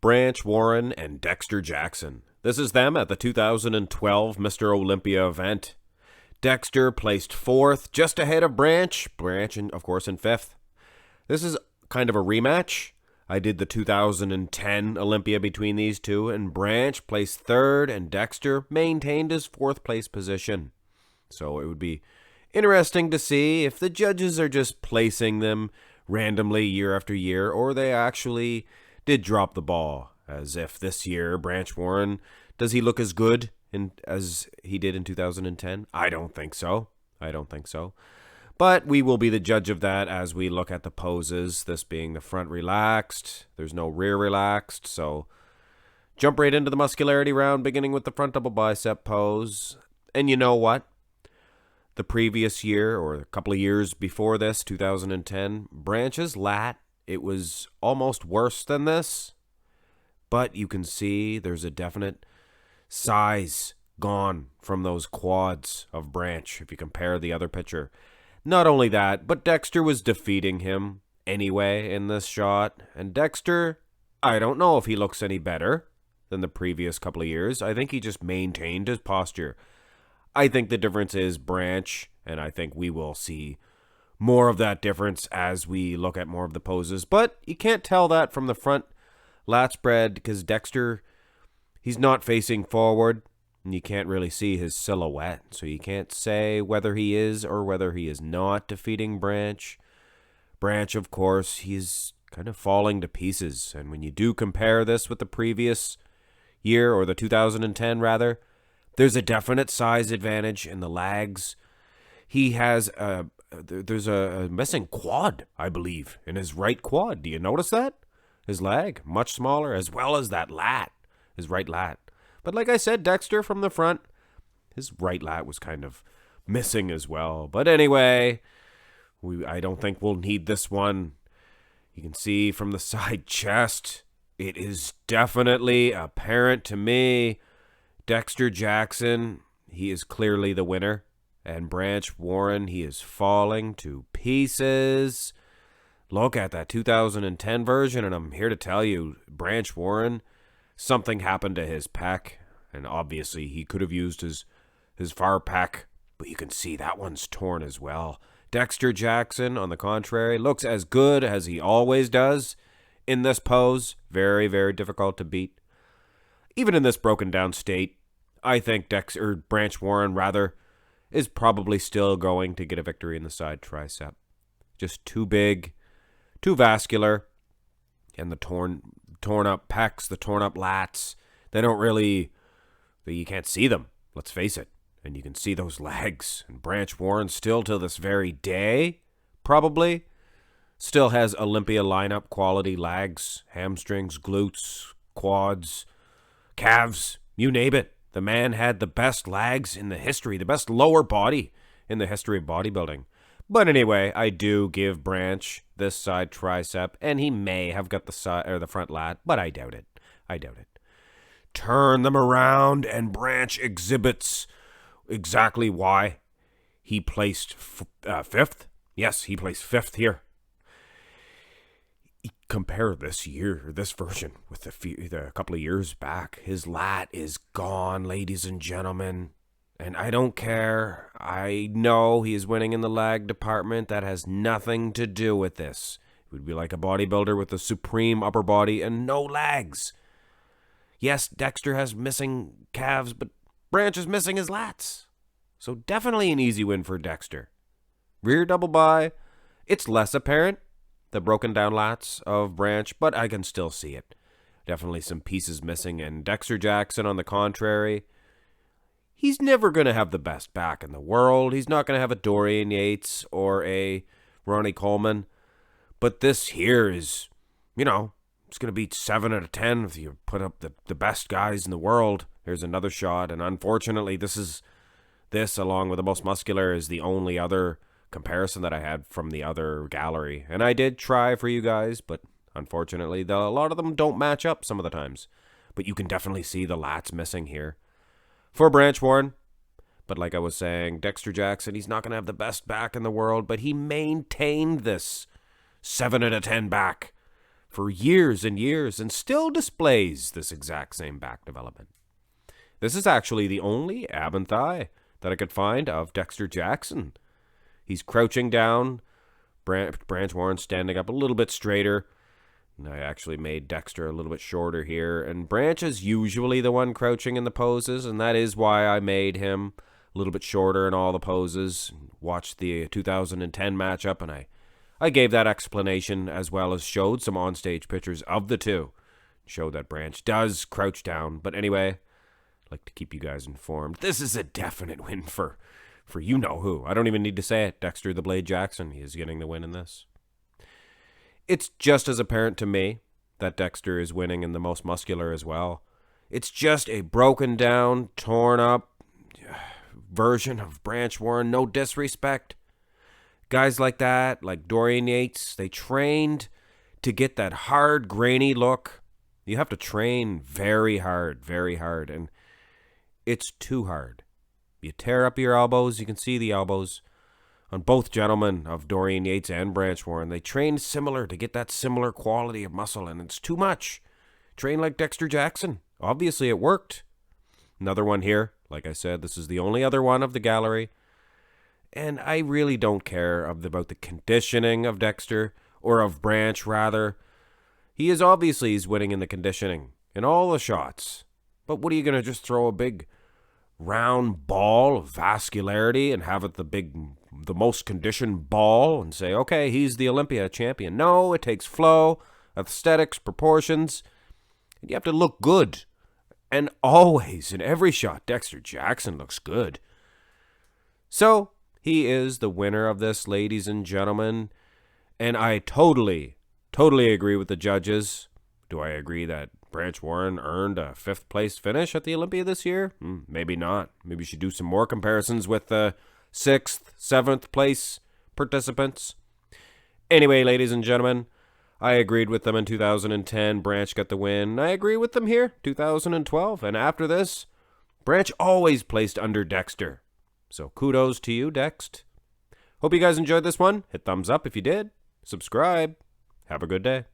Branch Warren and Dexter Jackson. This is them at the 2012 Mr. Olympia event. Dexter placed fourth, just ahead of Branch, of course, in fifth. This is kind of a rematch. I did the 2010 Olympia between these two, and Branch placed third, and Dexter maintained his fourth place position. So it would be interesting to see if the judges are just placing them randomly year after year, or they actually did drop the ball, as if this year Branch Warren, does he look as good as he did in 2010? I don't think so. But we will be the judge of that as we look at the poses, this being the front relaxed. There's no rear relaxed, so jump right into the muscularity round, beginning with the front double bicep pose. And you know what? The previous year, or a couple of years before this, 2010, Branch's lat, it was almost worse than this. But you can see there's a definite size gone from those quads of Branch if you compare the other picture. Not only that, but Dexter was defeating him anyway in this shot. And Dexter, I don't know if he looks any better than the previous couple of years. I think he just maintained his posture. I think the difference is Branch, and I think we will see more of that difference as we look at more of the poses. But you can't tell that from the front lat spread because Dexter, he's not facing forward. And you can't really see his silhouette, so you can't say whether he is or whether he is not defeating Branch. Branch, of course, he's kind of falling to pieces, and when you do compare this with the previous year, or the 2010 rather, there's a definite size advantage in the legs. He has there's a missing quad, I believe, in his right quad. Do you notice that? His leg, much smaller, as well as that lat, his right lat. But like I said, Dexter from the front, his right lat was kind of missing as well. But anyway, I don't think we'll need this one. You can see from the side chest, it is definitely apparent to me. Dexter Jackson, he is clearly the winner. And Branch Warren, he is falling to pieces. Look at that 2010 version, and I'm here to tell you, Branch Warren, something happened to his pec, and obviously he could have used his far pec, but you can see that one's torn as well. Dexter Jackson, on the contrary, looks as good as he always does in this pose. Very, very difficult to beat. Even in this broken down state, I think Branch Warren, rather, is probably still going to get a victory in the side tricep. Just too big, too vascular, and the torn up pecs, the torn up lats, you can't see them, let's face it. And you can see those legs. And Branch Warren still to this very day, probably, still has Olympia lineup quality legs, hamstrings, glutes, quads, calves, you name it. The man had the best legs in the history, the best lower body in the history of bodybuilding. But anyway, I do give Branch this side tricep, and he may have got the side or the front lat, but I doubt it. Turn them around, and Branch exhibits exactly why he placed fifth. Yes, he placed fifth here. Compare this version with a couple of years back. His lat is gone, ladies and gentlemen. And I don't care. I know he is winning in the leg department. That has nothing to do with this. It would be like a bodybuilder with a supreme upper body and no legs. Yes, Dexter has missing calves, but Branch is missing his lats. So definitely an easy win for Dexter. Rear double bi, it's less apparent, the broken down lats of Branch, but I can still see it. Definitely some pieces missing, and Dexter Jackson, on the contrary, he's never going to have the best back in the world. He's not going to have a Dorian Yates or a Ronnie Coleman. But this here is, it's going to beat 7 out of 10 if you put up the best guys in the world. Here's another shot, and unfortunately, this, along with the most muscular, is the only other comparison that I had from the other gallery. And I did try for you guys, but unfortunately, a lot of them don't match up some of the times. But you can definitely see the lats missing here for Branch Warren. But like I was saying, Dexter Jackson, he's not going to have the best back in the world, but he maintained this 7 out of 10 back for years and years and still displays this exact same back development. This is actually the only ab and thigh that I could find of Dexter Jackson. He's crouching down, Branch Warren standing up a little bit straighter. And I actually made Dexter a little bit shorter here. And Branch is usually the one crouching in the poses, and that is why I made him a little bit shorter in all the poses. Watched the 2010 matchup, and I gave that explanation as well as showed some onstage pictures of the two. Showed that Branch does crouch down. But anyway, I'd like to keep you guys informed. This is a definite win for you-know-who. I don't even need to say it. Dexter the Blade Jackson, he is getting the win in this. It's just as apparent to me that Dexter is winning in the most muscular as well. It's just a broken down, torn up version of Branch Warren. No disrespect. Guys like that, like Dorian Yates, they trained to get that hard, grainy look. You have to train very hard, and it's too hard. You tear up your elbows. You can see the elbows on both gentlemen of Dorian Yates and Branch Warren. They trained similar to get that similar quality of muscle, and it's too much. Train like Dexter Jackson. Obviously, it worked. Another one here. Like I said, this is the only other one of the gallery. And I really don't care about the conditioning of Dexter, or of Branch, rather. He's winning in the conditioning, in all the shots. But what are you going to just throw a big round ball of vascularity and have it the most conditioned ball and say, okay, he's the Olympia champion? No, it takes flow, aesthetics, proportions, and you have to look good. And always, in every shot, Dexter Jackson looks good. So, he is the winner of this, ladies and gentlemen, and I totally agree with the judges. Do I agree that Branch Warren earned a 5th place finish at the Olympia this year? Maybe not. Maybe we should do some more comparisons with the 6th, 7th place participants. Anyway, ladies and gentlemen, I agreed with them in 2010. Branch got the win. I agree with them here, 2012. And after this, Branch always placed under Dexter. So kudos to you, Dext. Hope you guys enjoyed this one. Hit thumbs up if you did. Subscribe. Have a good day.